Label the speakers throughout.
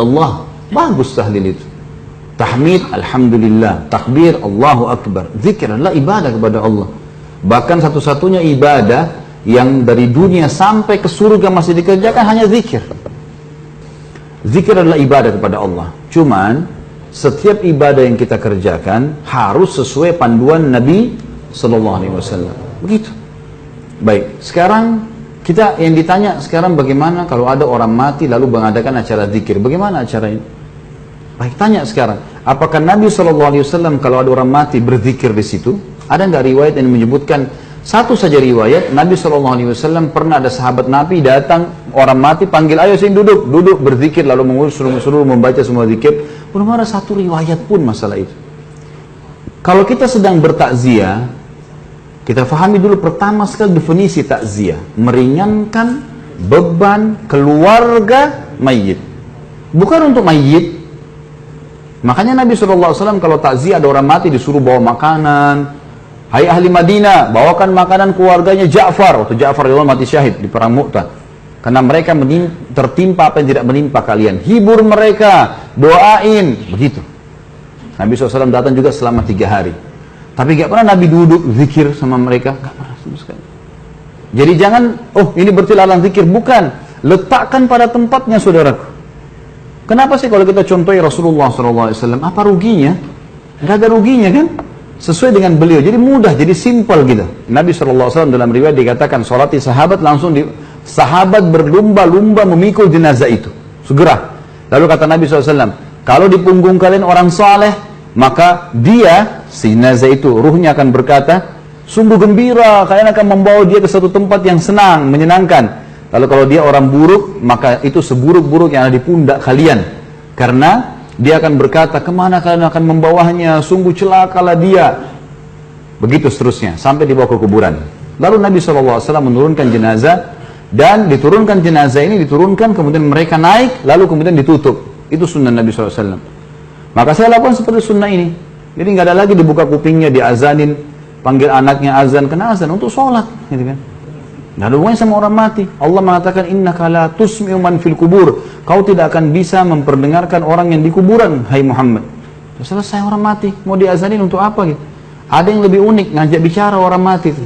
Speaker 1: Allah, bagus tahlil itu. Tahmid, alhamdulillah. Takbir, Allahu Akbar. Zikir adalah ibadah kepada Allah. Bahkan satu-satunya ibadah yang dari dunia sampai ke surga masih dikerjakan hanya zikir. Zikir adalah ibadah kepada Allah. Cuman setiap ibadah yang kita kerjakan harus sesuai panduan Nabi Sallallahu Alaihi Wasallam. Begitu. Baik, sekarang kita yang ditanya sekarang bagaimana kalau ada orang mati lalu mengadakan acara zikir? Bagaimana acara ini? Baik, tanya sekarang. Apakah Nabi Sallallahu Alaihi Wasallam kalau ada orang mati berzikir di situ? Ada nggak riwayat yang menyebutkan? Satu saja riwayat, Nabi Sallallahu Alaihi Wasallam pernah ada sahabat Nabi datang orang mati panggil, ayo sini duduk berzikir lalu suruh membaca semua zikir. Belum ada satu riwayat pun masalah itu. Kalau kita sedang bertakziah, kita fahami dulu pertama sekali definisi takziah, meringankan beban keluarga mayit, bukan untuk mayit. Makanya Nabi SAW kalau takziah ada orang mati disuruh bawa makanan. Hai ahli Madinah, bawakan makanan keluarganya Ja'far. Waktu Ja'far mati syahid di perang Mu'tah. Karena mereka tertimpa apa yang tidak menimpa kalian. Hibur mereka, doain, begitu. Nabi SAW datang juga selama 3 hari. Tapi gak pernah Nabi duduk zikir sama mereka, gak pernah sama sekali. Jadi jangan, oh ini berarti larang zikir, bukan. Letakkan pada tempatnya saudaraku. Kenapa sih kalau kita contohi Rasulullah SAW, apa ruginya? Gak ada ruginya kan? Sesuai dengan beliau, jadi mudah, jadi simple gitu. Nabi SAW dalam riwayat dikatakan, salati sahabat langsung sahabat berlumba-lumba memikul jenazah itu, segera. Lalu kata Nabi SAW, kalau di punggung kalian orang saleh, maka dia, si jenazah itu, ruhnya akan berkata, sungguh gembira, kalian akan membawa dia ke satu tempat yang senang, menyenangkan. Lalu kalau dia orang buruk, maka itu seburuk-buruk yang ada di pundak kalian. Karena dia akan berkata, kemana kalian akan membawanya? Sungguh celakalah dia. Begitu seterusnya, sampai dibawa ke kuburan. Lalu Nabi SAW menurunkan jenazah, dan diturunkan jenazah ini, kemudian mereka naik, lalu kemudian ditutup. Itu sunnah Nabi SAW. Maka saya lakukan seperti sunnah ini. Jadi nggak ada lagi dibuka kupingnya, diazanin, panggil anaknya azan, kena azan untuk sholat. Gitu kan. Nggak ada hubungannya sama orang mati. Allah mengatakan, innaka la tusmi'u man fil kubur. Kau tidak akan bisa memperdengarkan orang yang di kuburan, hai Muhammad. Terus selesai orang mati, mau diazanin untuk apa gitu? Ada yang lebih unik, ngajak bicara orang mati itu.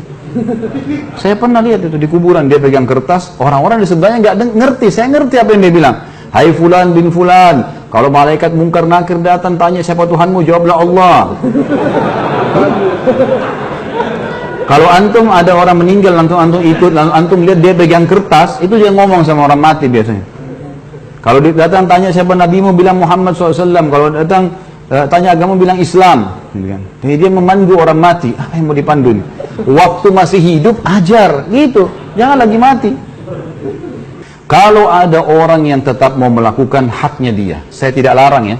Speaker 1: Saya pernah lihat itu di kuburan, dia pegang kertas, orang-orang di sebelahnya nggak ngerti. Saya ngerti apa yang dia bilang. Hai fulan bin fulan, kalau malaikat mungkar nakir datang tanya siapa Tuhanmu, jawablah Allah. Kalau antum ada orang meninggal, antum ikut, antum lihat dia pegang kertas, itu dia ngomong sama orang mati biasanya. Kalau dia datang tanya siapa nabimu, bilang Muhammad SAW. Kalau datang tanya agama, bilang Islam. Jadi dia memandu orang mati. Apa yang mau dipandu nih? Waktu masih hidup, ajar. Gitu. Jangan lagi mati. Kalau ada orang yang tetap mau melakukan haknya dia, saya tidak larang ya.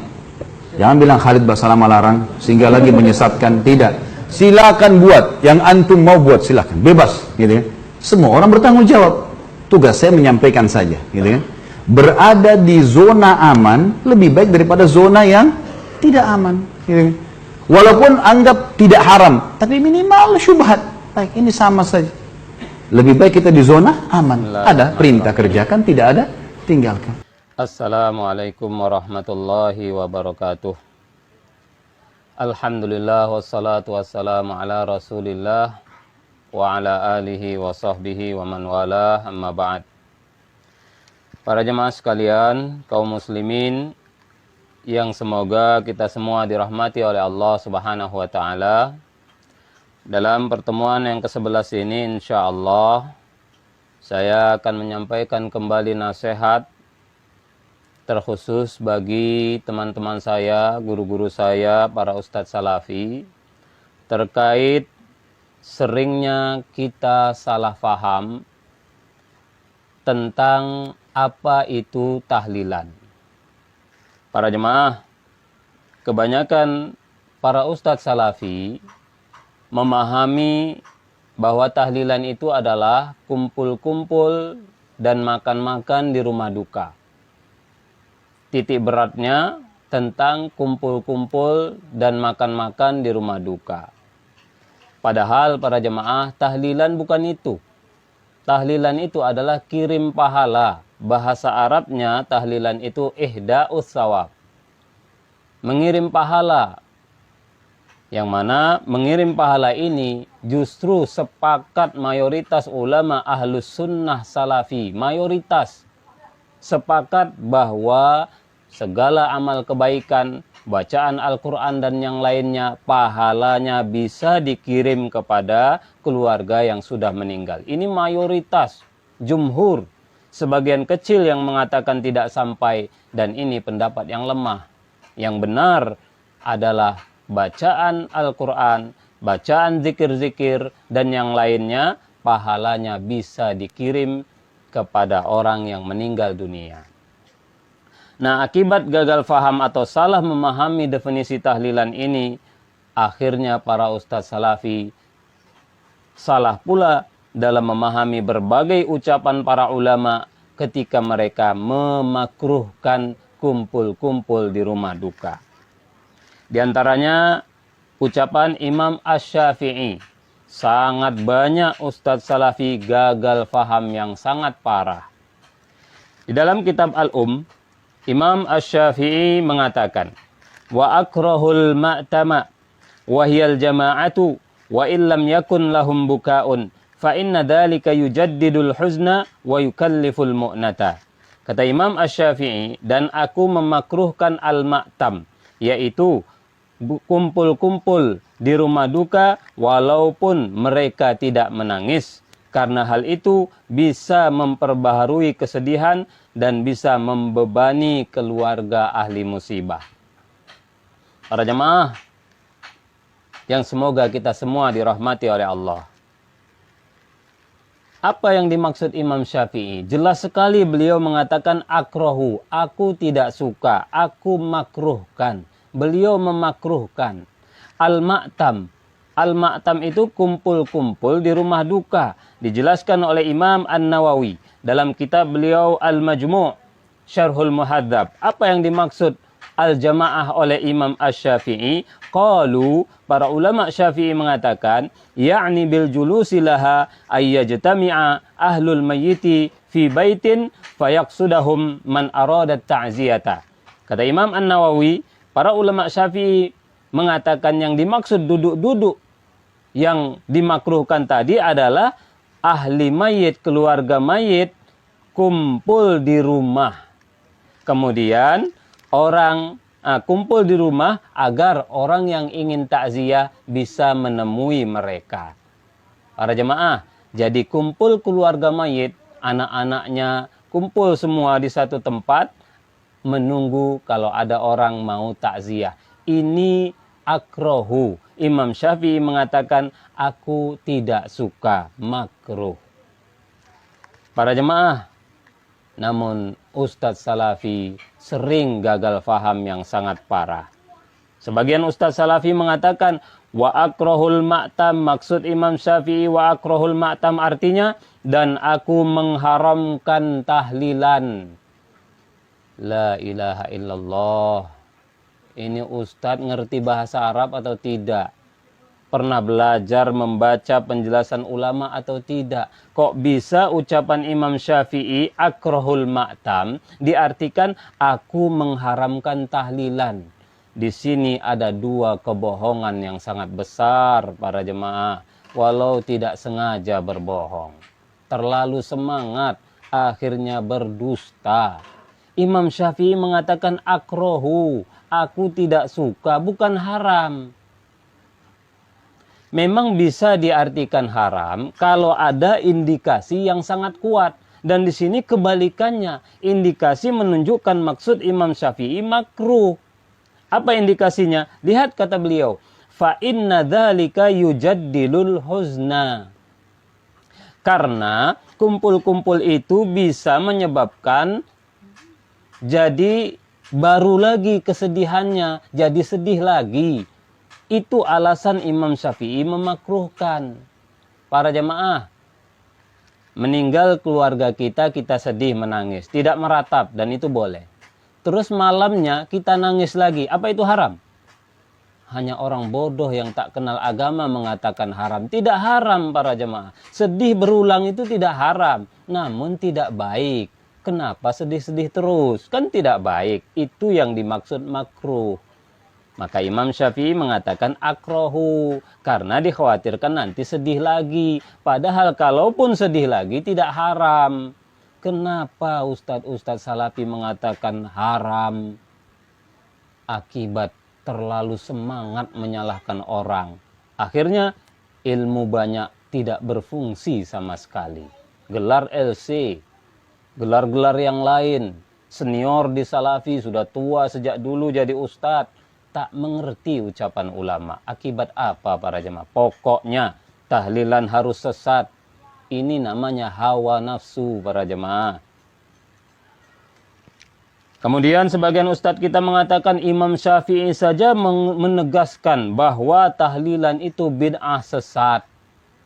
Speaker 1: Jangan bilang Khalid Basalamah larang, sehingga lagi menyesatkan. Tidak. Silakan buat, yang antum mau buat silakan, bebas, gitu kan. Semua orang bertanggung jawab. Tugas saya menyampaikan saja, gitu kan. Berada di zona aman lebih baik daripada zona yang tidak aman, gitu kan. Walaupun anggap tidak haram, tapi minimal syubhat. Baik, ini sama saja. Lebih baik kita di zona aman. Ada perintah kerjakan, tidak ada tinggalkan.
Speaker 2: Assalamualaikum warahmatullahi wabarakatuh. Alhamdulillah wassalatu wassalamu ala rasulillah wa ala alihi wa sahbihi wa man wala, amma ba'd. Para jemaah sekalian, kaum muslimin yang semoga kita semua dirahmati oleh Allah Subhanahu wa taala. Dalam pertemuan yang ke-11 ini insyaallah saya akan menyampaikan kembali nasihat terkhusus bagi teman-teman saya, guru-guru saya, para ustadz salafi, terkait seringnya kita salah faham tentang apa itu tahlilan. Para jemaah, kebanyakan para ustadz salafi memahami bahwa tahlilan itu adalah kumpul-kumpul dan makan-makan di rumah duka. Titik beratnya tentang kumpul-kumpul dan makan-makan di rumah duka. Padahal para jemaah, tahlilan bukan itu. Tahlilan itu adalah kirim pahala bahasa Arabnya tahlilan itu ihda'us tsawab, mengirim pahala. Yang mana mengirim pahala ini justru sepakat mayoritas ulama ahlus sunnah salafi, mayoritas sepakat bahwa segala amal kebaikan, bacaan Al-Quran dan yang lainnya, pahalanya bisa dikirim kepada keluarga yang sudah meninggal. Ini mayoritas, jumhur. Sebagian kecil yang mengatakan tidak sampai, dan ini pendapat yang lemah. Yang benar adalah bacaan Al-Quran, bacaan zikir-zikir, dan yang lainnya, pahalanya bisa dikirim kepada orang yang meninggal dunia. Nah, akibat gagal faham atau salah memahami definisi tahlilan ini, akhirnya para ustadz salafi salah pula dalam memahami berbagai ucapan para ulama ketika mereka memakruhkan kumpul-kumpul di rumah duka. Di antaranya ucapan Imam Asy-Syafi'i. Sangat banyak ustadz salafi gagal faham yang sangat parah. Di dalam kitab Imam Asy-Syafi'i mengatakan, wa akrahul ma'tama wa hiyal jama'atu wa illam yakun lahum bukaun fa inna dhalika yujaddidul huzna wa yukalliful mu'nata. Kata Imam Asy-Syafi'i, dan aku memakruhkan al-ma'tam, yaitu kumpul-kumpul di rumah duka walaupun mereka tidak menangis, karena hal itu bisa memperbaharui kesedihan dan bisa membebani keluarga ahli musibah. Para jemaah yang semoga kita semua dirahmati oleh Allah. Apa yang dimaksud Imam Syafi'i? Jelas sekali beliau mengatakan akrahu, aku tidak suka, aku makruhkan. Beliau memakruhkan. Al-ma'tam. Al-ma'tam itu kumpul-kumpul di rumah duka. Dijelaskan oleh Imam An-Nawawi dalam kitab beliau Al-Majmu' Syarhul Muhadzab. Apa yang dimaksud al-jamaah oleh Imam Asy-Syafi'i? Qalu, para ulama Syafi'i mengatakan, ya'ni bil julusi laha ayyajtami'a ahlul mayyiti fi baitin fayaqsudahum man aradat ta'ziyata. Kata Imam An-Nawawi, para ulama Syafi'i mengatakan yang dimaksud duduk-duduk yang dimakruhkan tadi adalah ahli mayit, keluarga mayit kumpul di rumah. Kemudian orang kumpul di rumah agar orang yang ingin takziah bisa menemui mereka. Para jemaah, jadi kumpul keluarga mayit, anak-anaknya kumpul semua di satu tempat menunggu kalau ada orang mau takziah. Ini akrahu. Imam Syafi'i mengatakan aku tidak suka, makruh. Para jemaah, namun ustadz salafi sering gagal faham yang sangat parah. Sebagian ustadz salafi mengatakan wa akrahul ma'tam, maksud Imam Syafi'i wa akrahul ma'tam artinya dan aku mengharamkan tahlilan. La ilaha illallah. Ini ustadz ngerti bahasa Arab atau tidak? Pernah belajar membaca penjelasan ulama atau tidak? Kok bisa ucapan Imam Syafi'i akrahul ma'tam diartikan aku mengharamkan tahlilan? Di sini ada dua kebohongan yang sangat besar para jemaah. Walau tidak sengaja berbohong. Terlalu semangat akhirnya berdusta. Imam Syafi'i mengatakan akrahu, aku tidak suka, bukan haram. Memang bisa diartikan haram kalau ada indikasi yang sangat kuat. Dan di sini kebalikannya, indikasi menunjukkan maksud Imam Syafi'i makruh. Apa indikasinya? Lihat kata beliau, fa inna dzalika yujaddilul huzna. Karena kumpul-kumpul itu bisa menyebabkan jadi baru lagi kesedihannya, jadi sedih lagi. Itu alasan Imam Syafi'i memakruhkan. Para jemaah, meninggal keluarga kita, kita sedih menangis, tidak meratap, dan itu boleh. Terus malamnya kita nangis lagi, apa itu haram? Hanya orang bodoh yang tak kenal agama mengatakan haram. Tidak haram para jemaah. Sedih berulang itu tidak haram, namun tidak baik. Kenapa sedih-sedih terus? Kan tidak baik. Itu yang dimaksud makruh. Maka Imam Syafi'i mengatakan akrohu. Karena dikhawatirkan nanti sedih lagi. Padahal kalaupun sedih lagi tidak haram. Kenapa Ustadz Salafi mengatakan haram? Akibat terlalu semangat menyalahkan orang. Akhirnya ilmu banyak tidak berfungsi sama sekali. Gelar LC, gelar-gelar yang lain. Senior di Salafi sudah tua sejak dulu jadi ustadz. Tak mengerti ucapan ulama. Akibat apa para jemaah? Pokoknya tahlilan harus sesat. Ini namanya hawa nafsu para jemaah. Kemudian sebagian ustadz kita mengatakan Imam Syafi'i saja menegaskan bahwa tahlilan itu bid'ah sesat.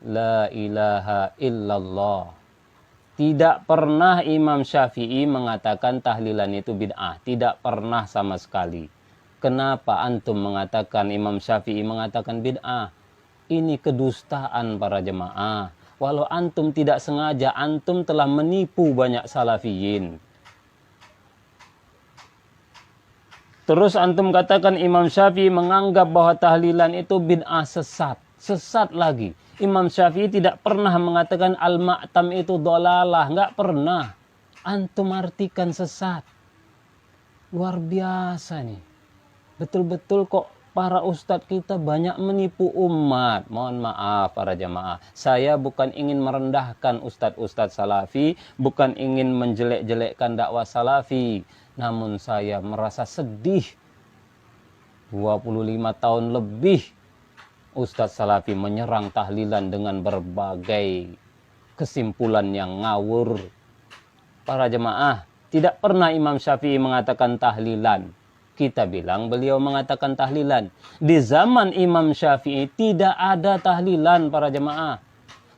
Speaker 2: La ilaha illallah. Tidak pernah Imam Syafi'i mengatakan tahlilan itu bid'ah. Tidak pernah sama sekali. Kenapa antum mengatakan Imam Syafi'i mengatakan bid'ah? Ini kedustaan para jemaah. Walau antum tidak sengaja, antum telah menipu banyak salafiyin. Terus antum katakan Imam Syafi'i menganggap bahwa tahlilan itu bid'ah sesat. Sesat lagi. Imam Syafi'i tidak pernah mengatakan al-ma'tam itu dolalah. Nggak pernah. Antum artikan sesat. Luar biasa nih. Betul-betul kok para ustadz kita banyak menipu umat. Mohon maaf para jamaah. Saya bukan ingin merendahkan ustadz-ustadz salafi. Bukan ingin menjelek-jelekkan dakwah salafi. Namun saya merasa sedih. 25 tahun lebih Ustadz Salafi menyerang tahlilan dengan berbagai kesimpulan yang ngawur. Para jemaah, tidak pernah Imam Syafi'i mengatakan tahlilan. Kita bilang beliau mengatakan tahlilan. Di zaman Imam Syafi'i tidak ada tahlilan para jemaah.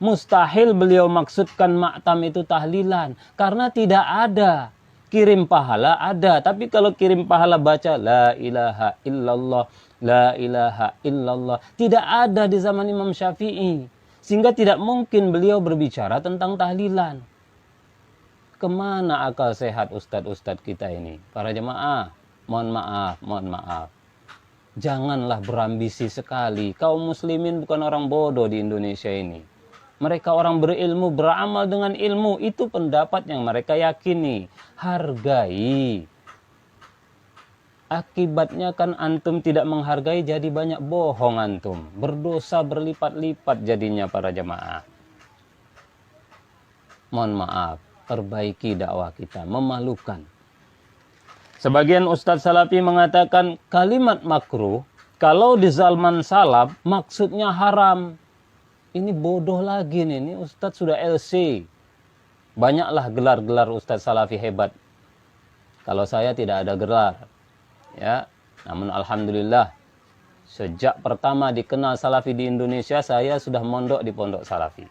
Speaker 2: Mustahil beliau maksudkan maktam itu tahlilan. Karena tidak ada. Kirim pahala ada, tapi kalau kirim pahala baca la ilaha illallah, la ilaha illallah, tidak ada di zaman Imam Syafi'i. Sehingga tidak mungkin beliau berbicara tentang tahlilan. Kemana akal sehat ustadz-ustadz kita ini? Para jemaah, mohon maaf. Janganlah berambisi sekali. Kaum muslimin bukan orang bodoh di Indonesia ini. Mereka orang berilmu, beramal dengan ilmu. Itu pendapat yang mereka yakini. Hargai. Akibatnya kan antum tidak menghargai, jadi banyak bohong antum. Berdosa berlipat-lipat jadinya para jemaah. Mohon maaf, perbaiki dakwah kita. Memalukan. Sebagian ustadz salafi mengatakan kalimat makruh, kalau di zaman salaf maksudnya haram. Ini bodoh lagi nih, ini ustadz sudah LC. Banyaklah gelar-gelar ustadz salafi hebat. Kalau saya tidak ada gelar. Ya, namun alhamdulillah sejak pertama dikenal salafi di Indonesia, saya sudah mondok di pondok salafi.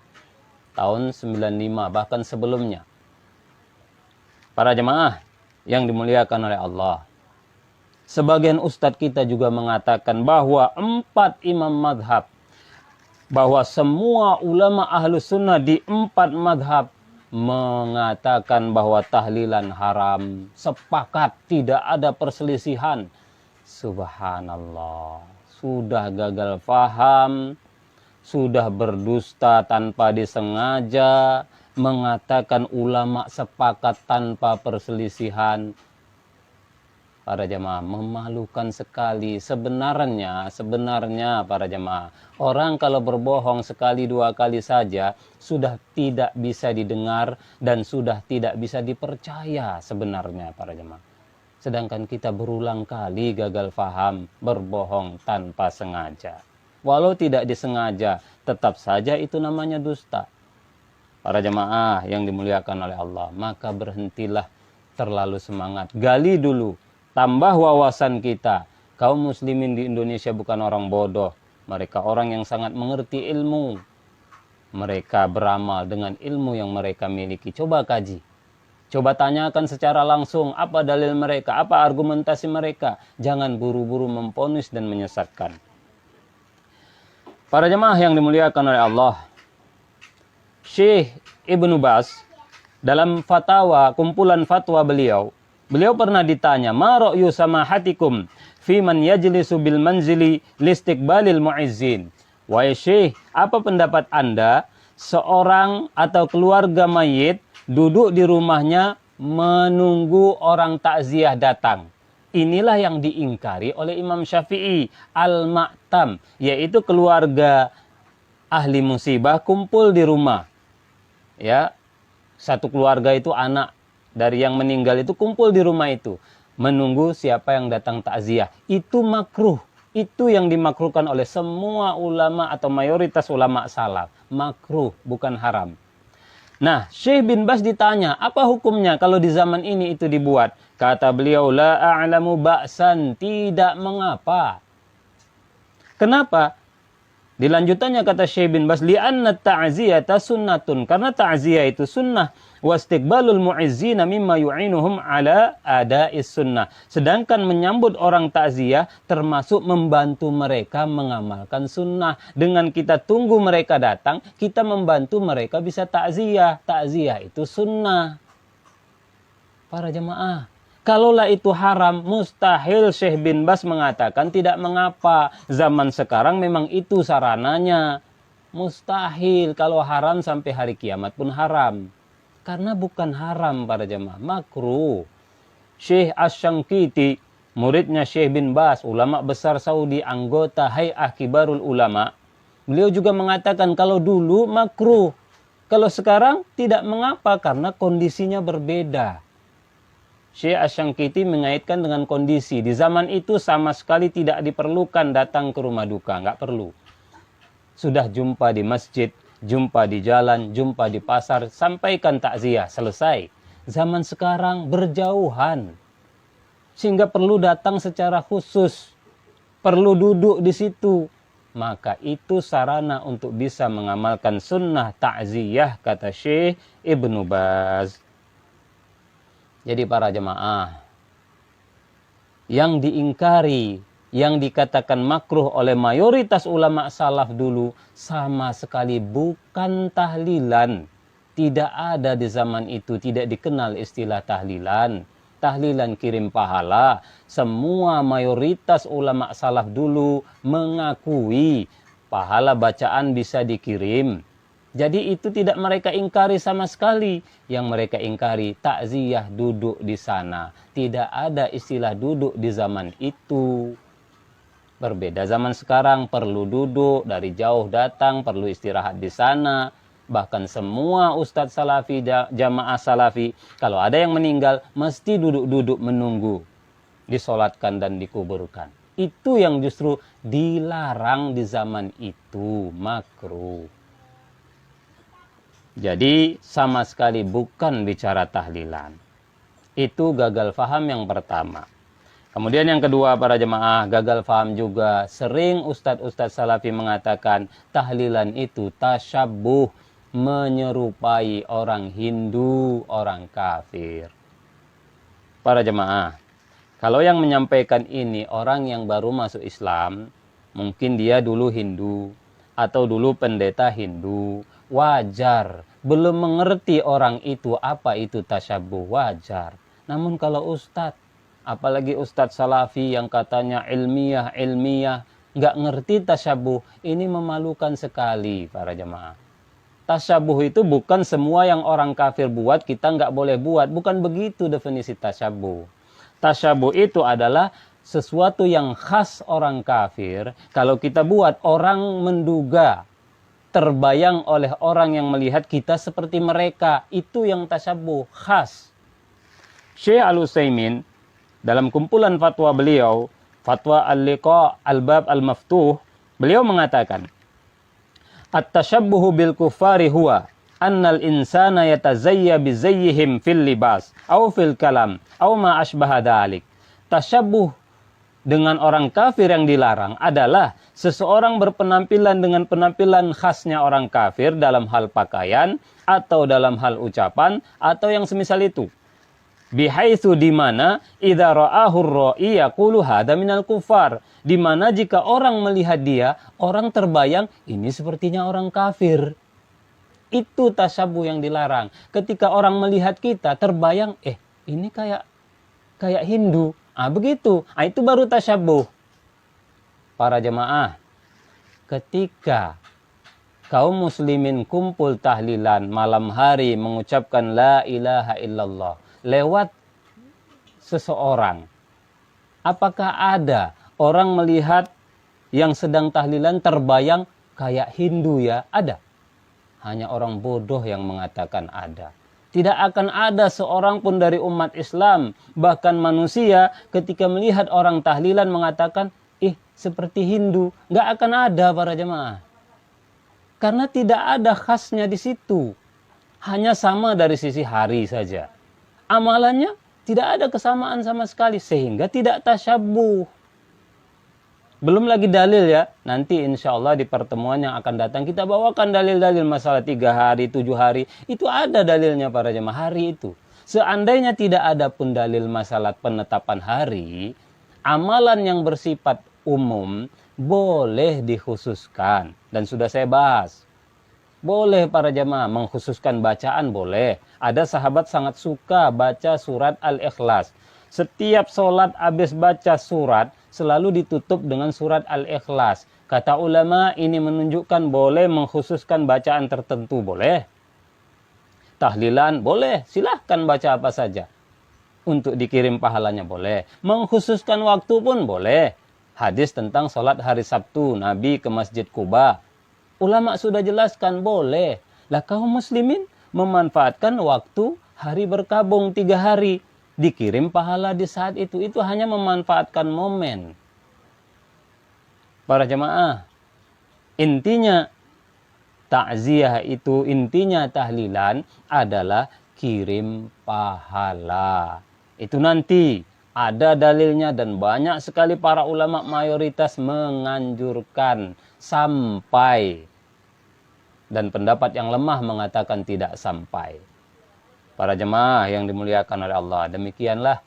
Speaker 2: Tahun 95, bahkan sebelumnya. Para jemaah yang dimuliakan oleh Allah. Sebagian ustadz kita juga mengatakan bahwa 4 imam madhab, bahwa semua ulama ahlus sunnah di 4 madhab mengatakan bahwa tahlilan haram. Sepakat, tidak ada perselisihan. Subhanallah. Sudah gagal faham, sudah berdusta tanpa disengaja, mengatakan ulama sepakat tanpa perselisihan. Para jemaah, memalukan sekali. Sebenarnya para jemaah, orang kalau berbohong sekali 2 kali saja sudah tidak bisa didengar dan sudah tidak bisa dipercaya sebenarnya para jemaah. Sedangkan kita berulang kali gagal faham, berbohong tanpa sengaja. Walau tidak disengaja, tetap saja itu namanya dusta. Para jemaah yang dimuliakan oleh Allah, maka berhentilah terlalu semangat. Gali dulu. Tambah wawasan kita. Kaum muslimin di Indonesia bukan orang bodoh. Mereka orang yang sangat mengerti ilmu. Mereka beramal dengan ilmu yang mereka miliki. Coba kaji. Coba tanyakan secara langsung apa dalil mereka, apa argumentasi mereka. Jangan buru-buru memponis dan menyesatkan. Para jemaah yang dimuliakan oleh Allah. Syekh Ibnu Baz dalam fatwa, kumpulan fatwa beliau pernah ditanya, "Ma ra'yu samahatikum fi man yajlisu bil manzili listiqbalil mu'izzin?" Wahai Syekh, apa pendapat Anda seorang atau keluarga mayit duduk di rumahnya menunggu orang takziah datang? Inilah yang diingkari oleh Imam Syafi'i, al-ma'tam, yaitu keluarga ahli musibah kumpul di rumah. Ya, satu keluarga itu anak dari yang meninggal itu kumpul di rumah itu menunggu siapa yang datang takziah. Itu makruh. Itu yang dimakruhkan oleh semua ulama atau mayoritas ulama salaf. Makruh, bukan haram. Nah, Syekh bin Baz ditanya, apa hukumnya kalau di zaman ini itu dibuat? Kata beliau, la a'lamu ba'san, tidak mengapa. Kenapa? Dilanjutannya kata Syekh bin Baz, li'anna ta'ziyata sunnatun, karena ta'ziyah itu sunnah, wastiqbalul mu'izzina mimma yu'inuhum ala ada'is sunnah. Sedangkan menyambut orang ta'ziyah termasuk membantu mereka mengamalkan sunnah. Dengan kita tunggu mereka datang, kita membantu mereka bisa ta'ziyah. Ta'ziyah itu sunnah. Para jemaah, kalaulah itu haram, mustahil Syekh bin Baz mengatakan tidak mengapa. Zaman sekarang memang itu sarananya. Mustahil, kalau haram sampai hari kiamat pun haram. Karena bukan haram para jemaah, makruh. Syekh Asy-Syanqiti, muridnya Syekh bin Baz, ulama besar Saudi, anggota Hay'ah Kibarul Ulama. Beliau juga mengatakan kalau dulu makruh. Kalau sekarang tidak mengapa karena kondisinya berbeda. Syekh Asy-Syanqiti mengaitkan dengan kondisi. Di zaman itu sama sekali tidak diperlukan datang ke rumah duka. Nggak perlu. Sudah jumpa di masjid, jumpa di jalan, jumpa di pasar, sampaikan takziah, selesai. Zaman sekarang berjauhan. Sehingga perlu datang secara khusus. Perlu duduk di situ. Maka itu sarana untuk bisa mengamalkan sunnah takziah, kata Syekh Ibnu Baz. Jadi para jemaah, yang diingkari, yang dikatakan makruh oleh mayoritas ulama salaf dulu sama sekali bukan tahlilan. Tidak ada di zaman itu, tidak dikenal istilah tahlilan. Tahlilan kirim pahala. Semua mayoritas ulama salaf dulu mengakui pahala bacaan bisa dikirim. Jadi itu tidak mereka ingkari sama sekali. Yang mereka ingkari takziah duduk di sana. Tidak ada istilah duduk di zaman itu. Berbeda zaman sekarang, perlu duduk, dari jauh datang, perlu istirahat di sana. Bahkan semua ustadz salafi, jamaah salafi, kalau ada yang meninggal, mesti duduk-duduk menunggu. Disolatkan dan dikuburkan. Itu yang justru dilarang di zaman itu, makruh. Jadi sama sekali bukan bicara tahlilan. Itu gagal faham yang pertama. Kemudian yang kedua para jemaah, gagal faham juga. Sering ustadz-ustadz salafi mengatakan tahlilan itu tasyabbuh, menyerupai orang Hindu, orang kafir. Para jemaah, kalau yang menyampaikan ini orang yang baru masuk Islam, mungkin dia dulu Hindu atau dulu pendeta Hindu, wajar. Belum mengerti orang itu apa itu tasyabbuh, wajar. Namun kalau ustadz, apalagi ustadz salafi yang katanya ilmiah, nggak ngerti tasyabbuh, ini memalukan sekali para jemaah. Tasyabbuh itu bukan semua yang orang kafir buat, kita nggak boleh buat. Bukan begitu definisi tasyabbuh. Tasyabbuh itu adalah sesuatu yang khas orang kafir. Kalau kita buat, orang menduga, terbayang oleh orang yang melihat kita seperti mereka. Itu yang tasyabbuh, khas. Syekh Al-Utsaimin, dalam kumpulan fatwa beliau, Fatwa Al-Liqa Al-Bab Al-Maftuh, beliau mengatakan, at-tashabbuhu bil kuffari huwa annal insana yatazayya bizayyihim fil libas aw fil kalam aw ma asbaha dzalik. Tasyabbuh dengan orang kafir yang dilarang adalah seseorang berpenampilan dengan penampilan khasnya orang kafir dalam hal pakaian atau dalam hal ucapan atau yang semisal itu. Bihaitsu di mana idza ra'ahu ar-ra'i yaqulu hadza minal kuffar, di mana jika orang melihat dia, orang terbayang ini sepertinya orang kafir. Itu tasyabuh yang dilarang. Ketika orang melihat kita terbayang, ini kayak Hindu. Begitu. Itu baru tasyabuh. Para jemaah, ketika kaum muslimin kumpul tahlilan malam hari mengucapkan la ilaha illallah lewat seseorang, apakah ada orang melihat yang sedang tahlilan terbayang kayak Hindu ya? Ada. Hanya orang bodoh yang mengatakan ada. Tidak akan ada seorang pun dari umat Islam, bahkan manusia, ketika melihat orang tahlilan mengatakan, seperti Hindu. Nggak akan ada para jemaah. Karena tidak ada khasnya di situ. Hanya sama dari sisi hari saja. Amalannya tidak ada kesamaan sama sekali, sehingga tidak tasyabuh. Belum lagi dalil ya. Nanti insya Allah di pertemuan yang akan datang kita bawakan dalil-dalil masalah 3 hari, 7 hari. Itu ada dalilnya para jemaah hari itu. Seandainya tidak ada pun dalil masalah penetapan hari, amalan yang bersifat umum boleh dikhususkan. Dan sudah saya bahas. Boleh para jemaah mengkhususkan bacaan boleh. Ada sahabat sangat suka baca surat Al-Ikhlas. Setiap sholat habis baca surat selalu ditutup dengan surat Al-Ikhlas. Kata ulama ini menunjukkan boleh mengkhususkan bacaan tertentu. Boleh. Tahlilan boleh. Silahkan baca apa saja. Untuk dikirim pahalanya boleh. Mengkhususkan waktu pun boleh. Hadis tentang sholat hari Sabtu. Nabi ke Masjid Kuba. Ulama sudah jelaskan boleh. Lah kaum muslimin memanfaatkan waktu hari berkabung 3 hari. Dikirim pahala di saat itu. Itu hanya memanfaatkan momen. Para jemaah. Intinya takziah itu, intinya tahlilan adalah kirim pahala. Itu nanti ada dalilnya dan banyak sekali para ulama mayoritas menganjurkan sampai. Dan pendapat yang lemah mengatakan tidak sampai. Para jemaah yang dimuliakan oleh Allah, demikianlah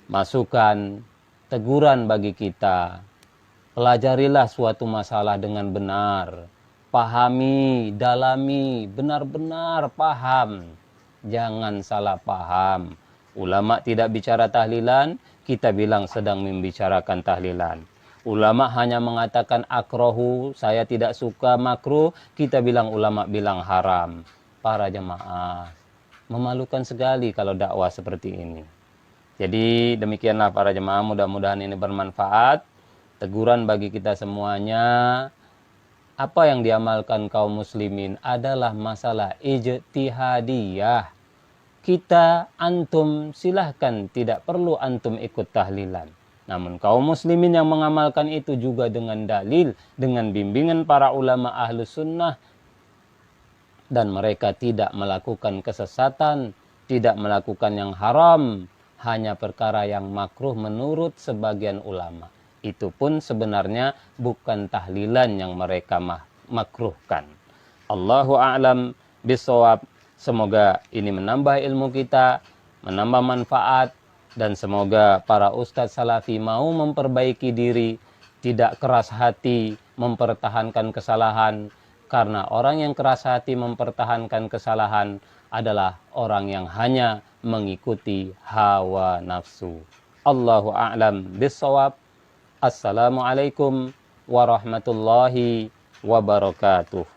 Speaker 2: masukan, teguran bagi kita. Pelajarilah suatu masalah dengan benar. Pahami, dalami, benar-benar paham. Jangan salah paham. Ulama tidak bicara tahlilan, kita bilang sedang membicarakan tahlilan. Ulama hanya mengatakan akrohu, saya tidak suka makruh, kita bilang ulama bilang haram. Para jemaah, memalukan sekali kalau dakwah seperti ini. Jadi demikianlah para jemaah, mudah-mudahan ini bermanfaat. Teguran bagi kita semuanya. Apa yang diamalkan kaum muslimin adalah masalah ijtihadiyah. Kita, antum, silahkan, tidak perlu antum ikut tahlilan. Namun kaum muslimin yang mengamalkan itu juga dengan dalil, dengan bimbingan para ulama ahlus sunnah. Dan mereka tidak melakukan kesesatan, tidak melakukan yang haram, hanya perkara yang makruh menurut sebagian ulama. Itu pun sebenarnya bukan tahlilan yang mereka makruhkan. Allahu a'lam bishawab. Semoga ini menambah ilmu kita, menambah manfaat, dan semoga para ustadz salafi mau memperbaiki diri, tidak keras hati, mempertahankan kesalahan, karena orang yang keras hati mempertahankan kesalahan adalah orang yang hanya mengikuti hawa nafsu. Allahu a'lam bishawab. Assalamualaikum warahmatullahi wabarakatuh.